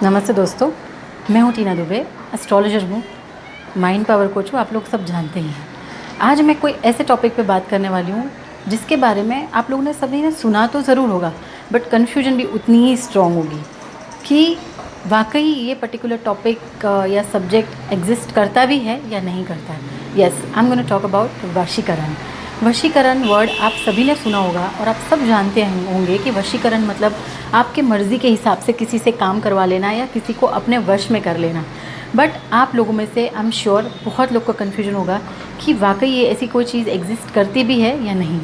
नमस्ते दोस्तों, मैं हूँ टीना दुबे, एस्ट्रोलॉजर हूँ, माइंड पावर कोच हूँ। आप लोग सब जानते ही हैं। आज मैं कोई ऐसे टॉपिक पे बात करने वाली हूँ जिसके बारे में आप लोगों ने सभी ने सुना तो ज़रूर होगा, बट कन्फ्यूजन भी उतनी ही स्ट्रॉन्ग होगी कि वाकई ये पर्टिकुलर टॉपिक या सब्जेक्ट एग्जिस्ट करता भी है या नहीं करता है। Yes, I am gonna talk about vashikaran. वशीकरण वर्ड आप सभी ने सुना होगा और आप सब जानते होंगे कि वशीकरण मतलब आपके मर्ज़ी के हिसाब से किसी से काम करवा लेना या किसी को अपने वश में कर लेना। बट आप लोगों में से आई एम श्योर बहुत लोग को कन्फ्यूजन होगा कि वाकई ये ऐसी कोई चीज़ एग्जिस्ट करती भी है या नहीं।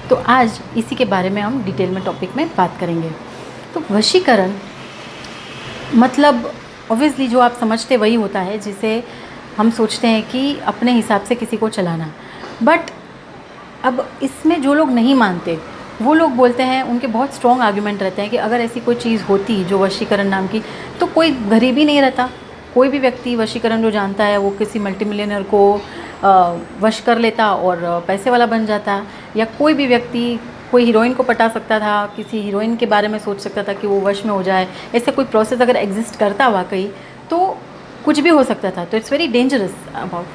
तो आज इसी के बारे में हम डिटेल में टॉपिक में बात करेंगे। तो वशीकरण मतलब ऑब्वियसली जो आप समझते वही होता है जिसे हम सोचते हैं कि अपने हिसाब से किसी को चलाना। बट अब इसमें जो लोग नहीं मानते वो लोग बोलते हैं, उनके बहुत स्ट्रॉन्ग आर्गुमेंट रहते हैं कि अगर ऐसी कोई चीज़ होती जो वशीकरण नाम की, तो कोई गरीब ही नहीं रहता। कोई भी व्यक्ति वशीकरण जो जानता है वो किसी मल्टी मिलियनर को वश कर लेता और पैसे वाला बन जाता, या कोई भी व्यक्ति कोई हीरोइन को पटा सकता था, किसी हीरोइन के बारे में सोच सकता था कि वो वश में हो जाए। ऐसे कोई प्रोसेस अगर एग्जिस्ट करता वाकई तो कुछ भी हो सकता था। तो it's very dangerous about,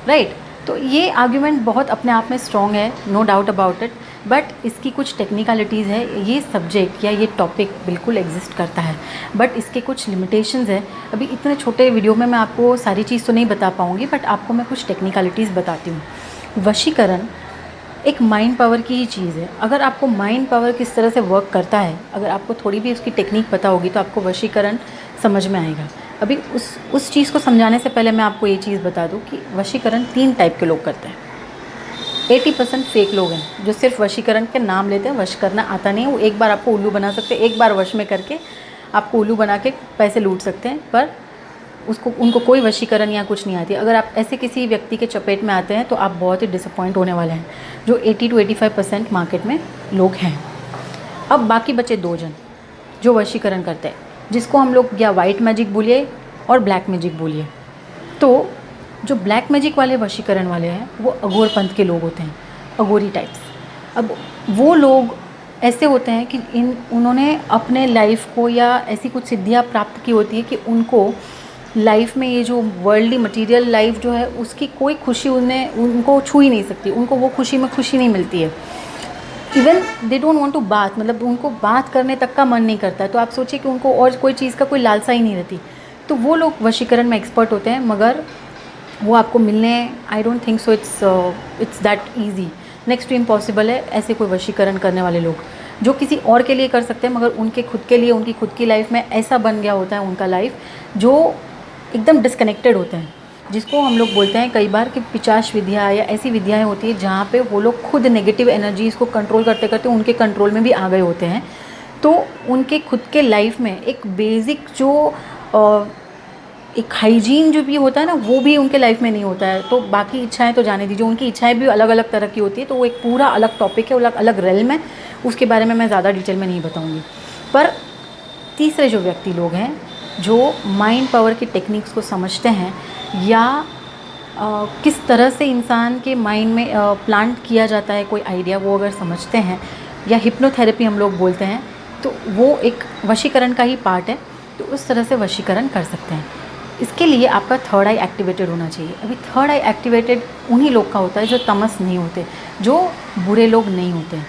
right. तो ये आर्ग्यूमेंट बहुत अपने आप में स्ट्रॉन्ग है, no doubt about it. But इसकी कुछ टेक्निकलिटीज़ है। ये सब्जेक्ट या ये टॉपिक बिल्कुल एग्जिस्ट करता है, बट इसके कुछ लिमिटेशंस है। अभी इतने छोटे वीडियो में मैं आपको सारी चीज़ तो नहीं बता पाऊँगी, बट आपको मैं कुछ टेक्निकलिटीज़ बताती हूँ। वशीकरण एक माइंड पावर की ही चीज़ है। अगर आपको माइंड पावर किस तरह से वर्क करता है, अगर आपको थोड़ी भी उसकी टेक्निक पता होगी तो आपको वशीकरण समझ में आएगा। अभी उस चीज़ को समझाने से पहले मैं आपको ये चीज़ बता दूँ कि वशीकरण 3 टाइप के लोग करते हैं। 80% फेक लोग हैं जो सिर्फ वशीकरण के नाम लेते हैं, वश करना आता नहीं है। वो एक बार आपको उल्लू बना सकते हैं, एक बार वश में करके आपको उल्लू बना के पैसे लूट सकते हैं, पर उनको कोई वशीकरण या कुछ नहीं आती। अगर आप ऐसे किसी व्यक्ति के चपेट में आते हैं तो आप बहुत ही डिसअपॉइंट होने वाले हैं, जो 80 to 85% मार्केट में लोग हैं। अब बाकी बचे 2 जन जो वशीकरण करते हैं, जिसको हम लोग या वाइट मैजिक बोलिए और ब्लैक मैजिक बोलिए। तो जो ब्लैक मैजिक वाले वशीकरण वाले हैं वो अघोर पंथ के लोग होते हैं, अघोरी टाइप्स। अब वो लोग ऐसे होते हैं कि उन्होंने अपने लाइफ को या ऐसी कुछ सिद्धियाँ प्राप्त की होती है कि उनको लाइफ में ये जो वर्ल्डली मटेरियल लाइफ जो है उसकी कोई खुशी उनको छू ही नहीं सकती। उनको वो खुशी में खुशी नहीं मिलती है। Even they don't want to बात, मतलब उनको बात करने तक का मन नहीं करता है। तो आप सोचिए कि उनको और कोई चीज़ का कोई लालसा ही नहीं रहती। तो वो लोग वशीकरण में एक्सपर्ट होते हैं, मगर वो आपको मिलने I don't think so it's that easy, next to impossible है ऐसे कोई वशीकरण करने वाले लोग, जो किसी और के लिए कर सकते हैं मगर उनके खुद के लिए, उनकी खुद की लाइफ में ऐसा बन गया होता है उनका लाइफ जो एकदम डिस्कनेक्टेड होते हैं, जिसको हम लोग बोलते हैं कई बार कि पिशाच विद्या या ऐसी विद्याएं होती है जहाँ पे वो लोग खुद नेगेटिव एनर्जीज़ को कंट्रोल करते करते उनके कंट्रोल में भी आ गए होते हैं। तो उनके खुद के लाइफ में एक बेसिक जो एक हाइजीन जो भी होता है ना, वो भी उनके लाइफ में नहीं होता है। तो बाकी इच्छाएं तो जाने दीजिए, उनकी इच्छाएं भी अलग अलग तरह की होती है। तो वो एक पूरा अलग टॉपिक है, अलग अलग रेल्म है, उसके बारे में मैं ज़्यादा डिटेल में नहीं बताऊँगी। पर तीसरे जो व्यक्ति लोग हैं जो माइंड पावर की टेक्निक्स को समझते हैं, या किस तरह से इंसान के माइंड में प्लांट किया जाता है कोई आइडिया, वो अगर समझते हैं, या हिप्नोथेरेपी हम लोग बोलते हैं, तो वो एक वशीकरण का ही पार्ट है। तो उस तरह से वशीकरण कर सकते हैं। इसके लिए आपका थर्ड आई एक्टिवेटेड होना चाहिए। अभी थर्ड आई एक्टिवेटेड उन्हीं लोग का होता है जो तमस नहीं होते, जो बुरे लोग नहीं होते हैं।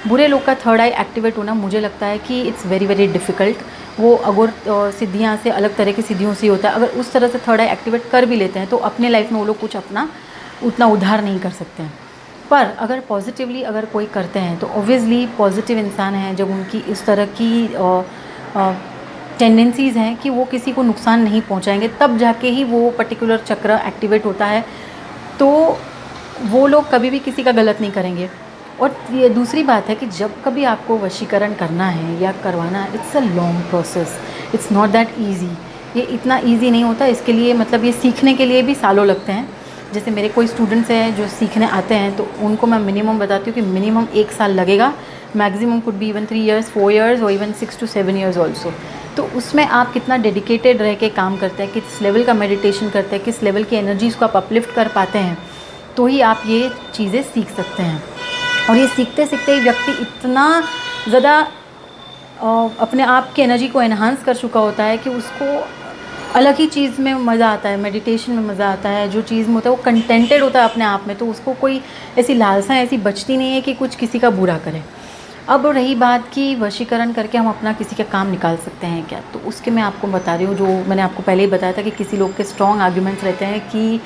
बुरे लोग का थर्ड आई एक्टिवेट होना मुझे लगता है कि इट्स वेरी वेरी डिफ़िकल्ट। वो अगर सिद्धियाँ से अलग तरह की सिद्धियों से होता है। अगर उस तरह से थर्ड आई एक्टिवेट कर भी लेते हैं तो अपने लाइफ में वो लोग कुछ अपना उतना उद्धार नहीं कर सकते हैं। पर अगर पॉजिटिवली अगर कोई करते हैं तो ऑब्वियसली पॉजिटिव इंसान हैं, जब उनकी इस तरह की टेंडेंसीज़ हैं कि वो किसी को नुकसान नहीं पहुंचाएंगे, तब जाके ही वो पर्टिकुलर चक्र एक्टिवेट होता है। तो वो लोग कभी भी किसी का गलत नहीं करेंगे। और ये दूसरी बात है कि जब कभी आपको वशीकरण करना है या करवाना है, it's a long process, it's not that easy. ये इतना ईजी नहीं होता। इसके लिए मतलब ये सीखने के लिए भी सालों लगते हैं। जैसे मेरे कोई स्टूडेंट्स हैं जो सीखने आते हैं तो उनको मैं मिनिमम बताती हूँ कि मिनिमम 1 साल लगेगा, maximum could be even 3 years 4 years और इवन 6 to 7 years ऑल्सो। तो उसमें आप कितना डेडिकेटेड रह के काम करते हैं, किस लेवल का मेडिटेशन करते हैं, किस लेवल की एनर्जीज़ को आप अपलिफ्ट कर पाते हैं, तो ही आप ये चीज़ें सीख सकते हैं। और ये सीखते सीखते ही व्यक्ति इतना ज़्यादा अपने आप की एनर्जी को एनहांस कर चुका होता है कि उसको अलग ही चीज़ में मज़ा आता है, मेडिटेशन में मज़ा आता है, जो चीज़ में होता है वो कंटेंटेड होता है अपने आप में, तो उसको कोई ऐसी लालसा ऐसी बचती नहीं है कि कुछ किसी का बुरा करे। अब रही बात कि वशीकरण करके हम अपना किसी का काम निकाल सकते हैं क्या, तो उसके मैं आपको बता रही हूँ। जो मैंने आपको पहले ही बताया था कि किसी लोग के स्ट्रॉन्ग आर्ग्यूमेंट्स रहते हैं कि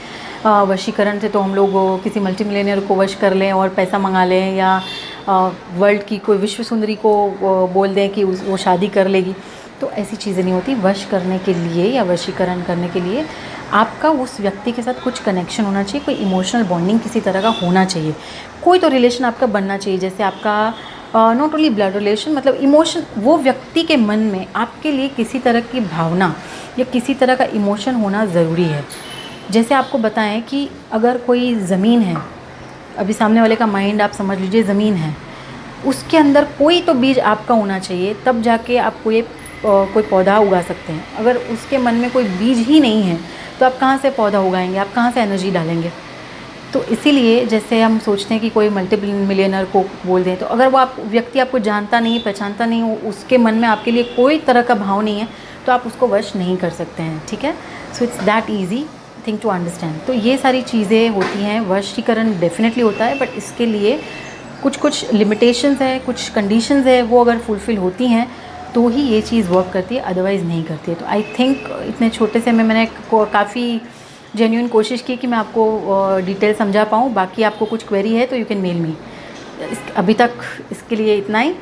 वशीकरण से तो हम लोग किसी मल्टी मिलियनियर को वश कर लें और पैसा मंगा लें, या वर्ल्ड की कोई विश्व सुंदरी को बोल दें कि वो शादी कर लेगी। तो ऐसी चीज़ें नहीं होती। वश करने के लिए या वशीकरण करने के लिए आपका उस व्यक्ति के साथ कुछ कनेक्शन होना चाहिए, कोई इमोशनल बॉन्डिंग किसी तरह का होना चाहिए, कोई तो रिलेशन आपका बनना चाहिए। जैसे आपका नॉट ओनली ब्लड रिलेशन, मतलब इमोशन, वो व्यक्ति के मन में आपके लिए किसी तरह की भावना या किसी तरह का इमोशन होना ज़रूरी है। जैसे आपको बताएं कि अगर कोई ज़मीन है, अभी सामने वाले का माइंड आप समझ लीजिए ज़मीन है, उसके अंदर कोई तो बीज आपका होना चाहिए, तब जाके आप कोई पौधा उगा सकते हैं। अगर उसके मन में कोई बीज ही नहीं है तो आप कहाँ से पौधा उगाएंगे, आप कहाँ से एनर्जी डालेंगे। तो इसीलिए जैसे हम सोचते हैं कि कोई मल्टीपल मिलियनर को बोल दें, तो अगर वो आप व्यक्ति आपको जानता नहीं, पहचानता नहीं, उसके मन में आपके लिए कोई तरह का भाव नहीं है, तो आप उसको वश नहीं कर सकते हैं। ठीक है, so it's that easy thing to understand. तो ये सारी चीज़ें होती हैं। वशीकरण डेफिनेटली होता है, बट इसके लिए कुछ कुछ लिमिटेशंस है, कुछ कंडीशंस है, वो अगर फुलफ़िल होती हैं तो ही ये चीज़ वर्क करती है, अदरवाइज़ नहीं करती है। तो आई थिंक इतने छोटे से में मैंने काफ़ी जेन्युइन कोशिश की कि मैं आपको डिटेल समझा पाऊँ। बाकी आपको कुछ क्वेरी है तो यू कैन मेल मी। अभी तक इसके लिए इतना ही।